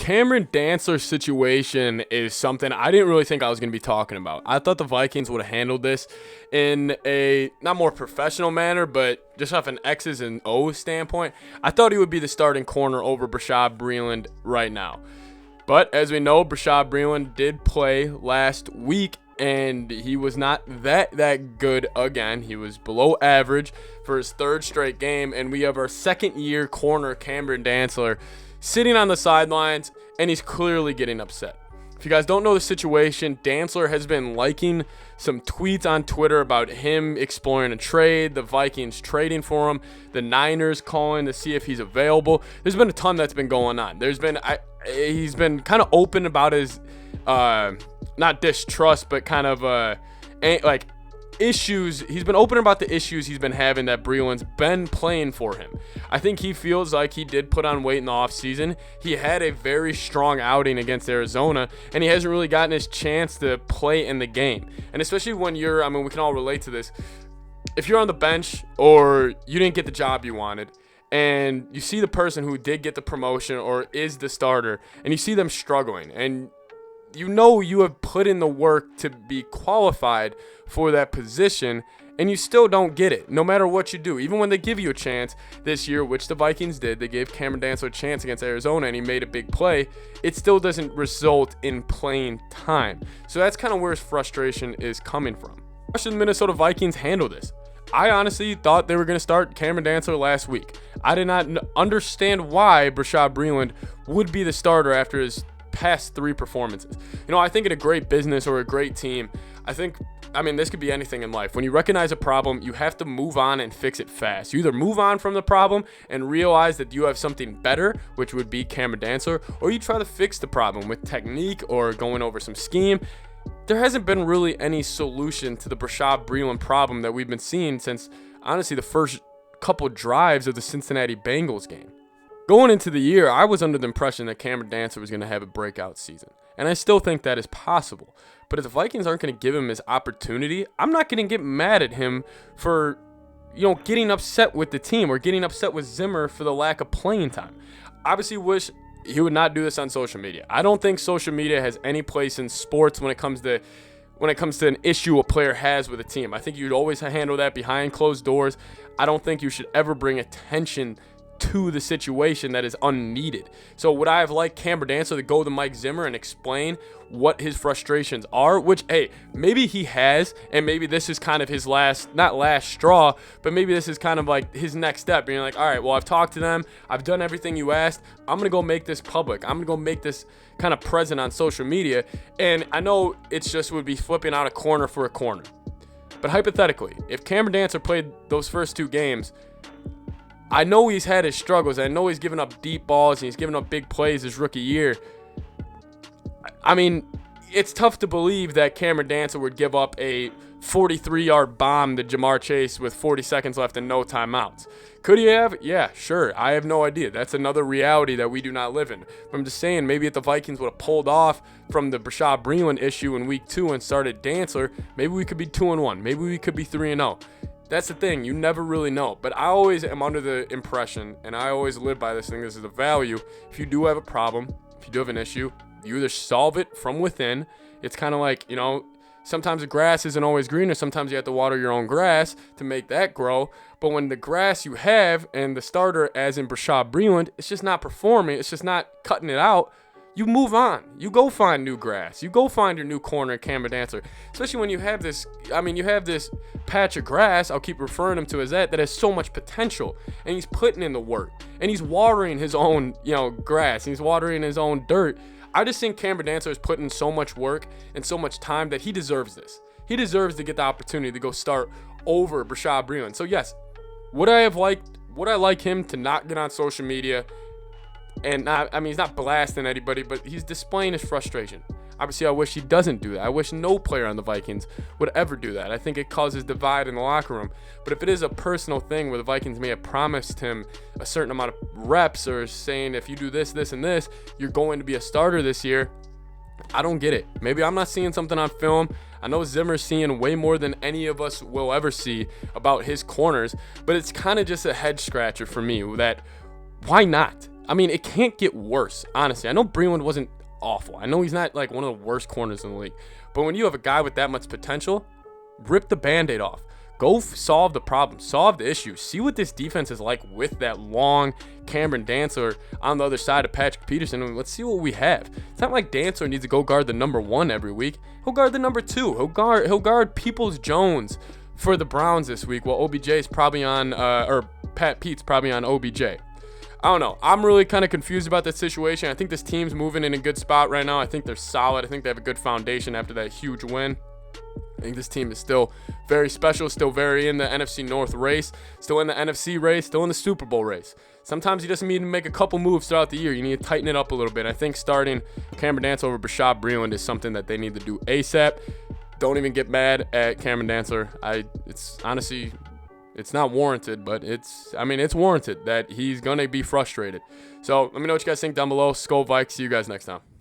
Cameron Dantzler situation is something I didn't really think I was going to be talking about. I thought the Vikings would have handled this in a not more professional manner, but just off an X's and O's standpoint. I thought he would be the starting corner over Bashaud Breeland right now. But as we know, Bashaud Breeland did play last week, and he was not that good again. He was below average for his third straight game, and we have our second-year corner, Cameron Dantzler, sitting on the sidelines, and he's clearly getting upset. If you guys don't know the situation, Dantzler has been liking some tweets on Twitter about him exploring a trade, the Vikings trading for him, the Niners calling to see if he's available. There's been a ton that's been going on. He's been kind of open about his not distrust, but kind of issues. He's been open about the issues he's been having that Breeland's been playing for him. I think he feels like he did put on weight in the offseason. He had a very strong outing against Arizona, and he hasn't really gotten his chance to play in the game. And especially when we can all relate to this. If you're on the bench or you didn't get the job you wanted, and you see the person who did get the promotion or is the starter, and you see them struggling, and you know you have put in the work to be qualified for that position, and you still don't get it, no matter what you do. Even when they give you a chance this year, which the Vikings did, they gave Cameron Dantzler a chance against Arizona, and he made a big play, it still doesn't result in playing time. So that's kind of where his frustration is coming from. How should the Minnesota Vikings handle this? I honestly thought they were going to start Cameron Dantzler last week. I did not understand why Bashaud Breeland would be the starter after his past three performances. I think in a great business or a great team, this could be anything in life. When you recognize a problem, you have to move on and fix it fast. You either move on from the problem and realize that you have something better, which would be Cameron Dantzler, or you try to fix the problem with technique or going over some scheme. There hasn't been really any solution to the Bashaud Breeland problem that we've been seeing since, honestly, the first couple drives of the Cincinnati Bengals game. Going into the year, I was under the impression that Cameron Dantzler was going to have a breakout season, and I still think that is possible. But if the Vikings aren't going to give him his opportunity, I'm not going to get mad at him for, getting upset with the team or getting upset with Zimmer for the lack of playing time. Obviously, wish he would not do this on social media. I don't think social media has any place in sports when it comes to an issue a player has with a team. I think you'd always handle that behind closed doors. I don't think you should ever bring attention to the situation that is unneeded. So would I have liked Cameron Dantzler to go to Mike Zimmer and explain what his frustrations are, which, hey, maybe he has, and maybe this is kind of his not last straw, but maybe this is kind of like his next step. Being like, all right, well, I've talked to them. I've done everything you asked. I'm going to go make this public. I'm going to go make this kind of present on social media. And I know it's just would be flipping out a corner for a corner. But hypothetically, if Cameron Dantzler played those first two games, I know he's had his struggles. I know he's given up deep balls and he's given up big plays his rookie year. It's tough to believe that Cameron Dantzler would give up a 43-yard bomb to Jamar Chase with 40 seconds left and no timeouts. Could he have? Yeah, sure. I have no idea. That's another reality that we do not live in. But I'm just saying, maybe if the Vikings would have pulled off from the Bashaud Breeland issue in week 2 and started Dantzler, maybe we could be 2-1. Maybe we could be 3-0. That's the thing. You never really know. But I always am under the impression, and I always live by this thing, this is a value. If you do have a problem, if you do have an issue, you either solve it from within. It's kind of like, sometimes the grass isn't always greener. Sometimes you have to water your own grass to make that grow. But when the grass you have and the starter, as in Bashaud Breeland, it's just not performing, it's just not cutting it out, you move on. You go find new grass. You go find your new corner in Cameron Dantzler. Especially when you have this, you have this patch of grass, I'll keep referring him to as that has so much potential. And he's putting in the work. And he's watering his own, grass. And he's watering his own dirt. I just think Cameron Dantzler is putting so much work and so much time that he deserves this. He deserves to get the opportunity to go start over Bashaud Breeland. So yes, would I like him to not get on social media and he's not blasting anybody, but he's displaying his frustration. Obviously, I wish he doesn't do that. I wish no player on the Vikings would ever do that. I think it causes divide in the locker room. But if it is a personal thing where the Vikings may have promised him a certain amount of reps or saying if you do this, this, and this, you're going to be a starter this year, I don't get it. Maybe I'm not seeing something on film. I know Zimmer's seeing way more than any of us will ever see about his corners, but it's kind of just a head scratcher for me that why not? I mean, it can't get worse, honestly. I know Breland wasn't awful. I know he's not like one of the worst corners in the league. But when you have a guy with that much potential, rip the Band-Aid off. Go solve the problem. Solve the issue. See what this defense is like with that long Cameron Dantzler on the other side of Patrick Peterson. And let's see what we have. It's not like Dantzler needs to go guard the number 1 every week. He'll guard the number 2. He'll guard Peoples-Jones for the Browns this week, while OBJ is probably on, or Pat Pete's probably on OBJ. I don't know. I'm really kind of confused about this situation. I think this team's moving in a good spot right now. I think they're solid. I think they have a good foundation after that huge win. I think this team is still very special, still very in the NFC North race, still in the NFC race, still in the Super Bowl race. Sometimes you just need to make a couple moves throughout the year. You need to tighten it up a little bit. I think starting Cameron Dantzler over Bashaud Breeland is something that they need to do ASAP. Don't even get mad at Cameron Dantzler. It's honestly, it's not warranted, but it's warranted that he's going to be frustrated. So let me know what you guys think down below. Skol Vikes. See you guys next time.